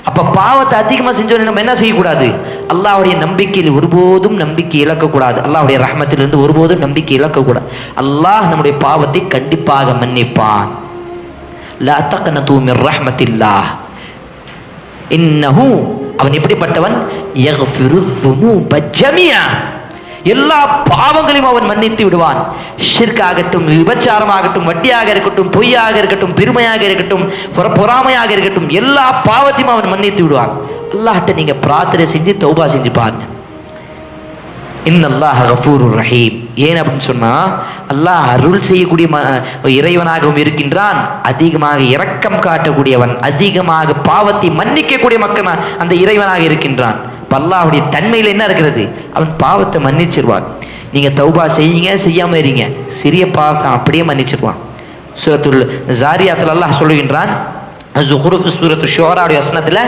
அப்ப பாவத்தை அதிகமா செஞ்சோன்னு நம்ம என்ன செய்யக்கூடாது? அல்லாஹ்வுடைய நம்பிக்கையில் ஒருபோதும் நம்பிக்கை இழக்கக்கூடாது. அல்லாஹ்வுடைய ரஹ்மத்திலிருந்து ஒருபோதும் நம்பிக்கை இழக்கக்கூடாது. அல்லாஹ் நம்முடைய பாவத்தை கண்டிப்பாக மன்னிப்பான். லா தக்னது மிர் ரஹ்மத்தில்லாஹ் இன்னஹு, அவன் எப்படிப்பட்டவன்? யக்ஃபிரு ذுனூப ஜமீஆ, எல்லா பாவங்களையும் அவன் மன்னித்து விடுவான். ஷிர்க் ஆகட்டும், விபச்சாரம் ஆகட்டும், வட்டியாக இருக்கட்டும், பொய்யாக இருக்கட்டும், பெருமையாக இருக்கட்டும், பொறாமையாக இருக்கட்டும், எல்லா பாவத்தையும் அவன் மன்னித்து விடுவான். அல்லாஹ்ட்ட நீங்க பிரார்த்தனை செஞ்சு தௌபா செஞ்சு பாருங்க. இன்னல்லாஹ கஃபூருர் ரஹீம். ஏன் அப்படின்னு சொன்னா, அல்லாஹ் அருள் செய்யக்கூடிய இறைவனாகவும் இருக்கின்றான், அதிகமாக இரக்கம் காட்டக்கூடியவன், அதிகமாக பாவத்தை மன்னிக்கக்கூடிய மக்கள் அந்த இறைவனாக இருக்கின்றான். அல்லாஹ்வுடைய தன்மையில் என்ன இருக்கிறது? அவன் பாவத்தை மன்னிச்சிருவான். நீங்க தௌபா செய்யுங்க, செய்யாம இருங்க, சிறிய பாவத்தை அப்படியே மன்னிச்சிருவான். சூரத்துல் ஜாரியாத்துல அல்லாஹ் சொல்லுகின்றான், ஸுஹ்ருஃப் சூரத்து ஷுஆராவுடைய வசனத்துல,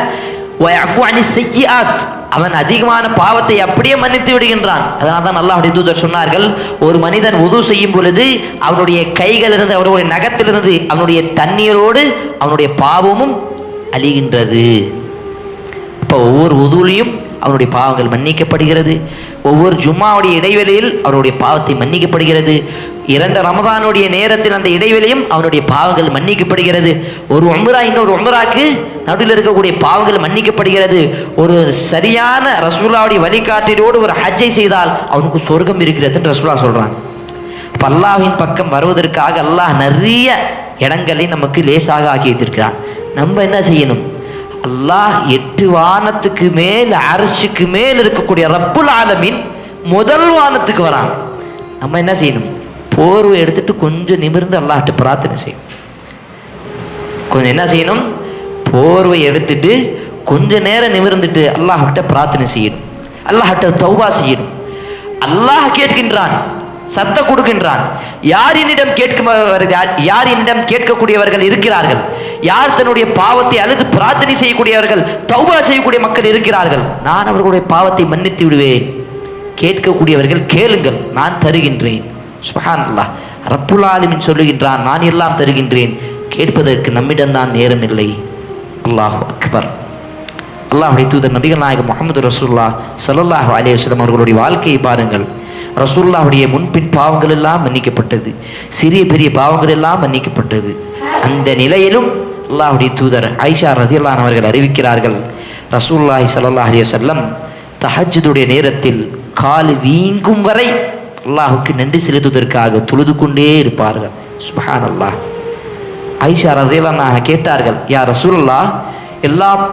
வயஃபு அனிஸ் ஸய்யிஆத், அவன் அதிகமான பாவத்தை அப்படியே மன்னித்து விடுகின்றான். அதனால தான் அல்லாஹ்வுடைய தூதர் சொன்னார்கள், ஒரு மனிதன் வுது செய்யும் பொழுது அவனுடைய கைகளிலிருந்து, அவருடைய நகத்திலிருந்து அவனுடைய தண்ணீரோடு அவனுடைய பாவமும் அழிகின்றது. இப்போ ஒவ்வொரு வுதுலையும் அவனுடைய பாவங்கள் மன்னிக்கப்படுகிறது. ஒவ்வொரு ஜும்மாவுடைய இடைவெளியில் அவருடைய பாவத்தை மன்னிக்கப்படுகிறது. 2 ரமதானுடைய நேரத்தில் அந்த இடைவெளியும் அவனுடைய பாவங்கள் மன்னிக்கப்படுகிறது. ஒரு உம்ரா இன்னொரு உம்ராக்கு நடுவில் இருக்கக்கூடிய பாவங்கள் மன்னிக்கப்படுகிறது. ஒரு சரியான ரசூலுல்லாஹ்வுடைய வழிகாட்டினோடு ஒரு ஹஜ்ஜை செய்தால் அவனுக்கு சொர்க்கம் இருக்கிறதுன்னு ரசூலுல்லாஹ் சொல்றாங்க. அப்போ அல்லாஹ்வின் பக்கம் வருவதற்காக அல்லாஹ் நிறைய இடங்களை நமக்கு லேசாக ஆக்கி வைத்திருக்கிறான். நம்ம என்ன செய்யணும்? அல்லாஹ் 8 வானத்துக்கு மேல், அர்ஷுக்கு மேல் இருக்கக்கூடிய ரப்புல் ஆலமீன் முதல் வானத்துக்கு வரான். நம்ம என்ன செய்யணும்? போர்வை எடுத்துட்டு கொஞ்சம் நிமிர்ந்து அல்லாஹ்ட்ட பிரார்த்தனை செய்யணும். கொஞ்சம் என்ன செய்யணும்? போர்வை எடுத்துட்டு கொஞ்ச நேரம் நிமிர்ந்துட்டு அல்லாஹ்ட்ட பிரார்த்தனை செய்யணும், அல்லாஹ்ட்ட தௌபா செய்யணும். அல்லாஹ் கேட்கின்றான், சத்த கொடுக்கின்றான். யார் என்னிடம் கேட்கக்கூடியவர்கள் இருக்கிறார்கள்? யார் தன்னுடைய பாவத்தை அழுது பிரார்த்தனை செய்யக்கூடியவர்கள், தௌபா செய்யக்கூடிய மக்கள் இருக்கிறார்கள்? நான் அவர்களுடைய பாவத்தை மன்னித்து விடுவேன். கேட்கக்கூடியவர்கள் கேளுங்கள், நான் தருகின்றேன். சுப்ஹானல்லாஹ், ரப்புல் ஆலமீன் சொல்லுகின்றான், நான் எல்லாம் தருகின்றேன். கேட்பதற்கு நம்மிடம்தான் நேரம் இல்லை. அல்லாஹு அக்பர். அல்லாஹ்வுடைய தூதர் நபிகள் நாயகம் முஹம்மது ரசூலுல்லாஹ் ஸல்லல்லாஹு அலைஹி வஸல்லம் அவர்களுடைய வாழ்க்கையை பாருங்கள். ரசூலுல்லாஹ்வுடைய முன்பின் பாவங்கள் எல்லாம் மன்னிக்கப்பட்டது, சிறிய பெரிய பாவங்கள் எல்லாம் மன்னிக்கப்பட்டது. அந்த நிலையிலும் அல்லாஹ்வுடைய தூதர் ஆயிஷா ரலியல்லாஹு அன்ஹா அவர்கள் அறிவிக்கிறார்கள், ரசூலுல்லாஹி ஸல்லல்லாஹு அலைஹி வஸல்லம் தஹஜ்ஜுடைய நேரத்தில் கால் வீங்கும் வரை அல்லாஹ்வுக்கு நன்றி செலுத்துவதற்காக தொழுது கொண்டே இருப்பார்கள். சுப்ஹானல்லாஹ். ஆயிஷா ரலியல்லாஹு அன்ஹா கேட்டார்கள், யா ரசூலுல்லாஹ், எல்லா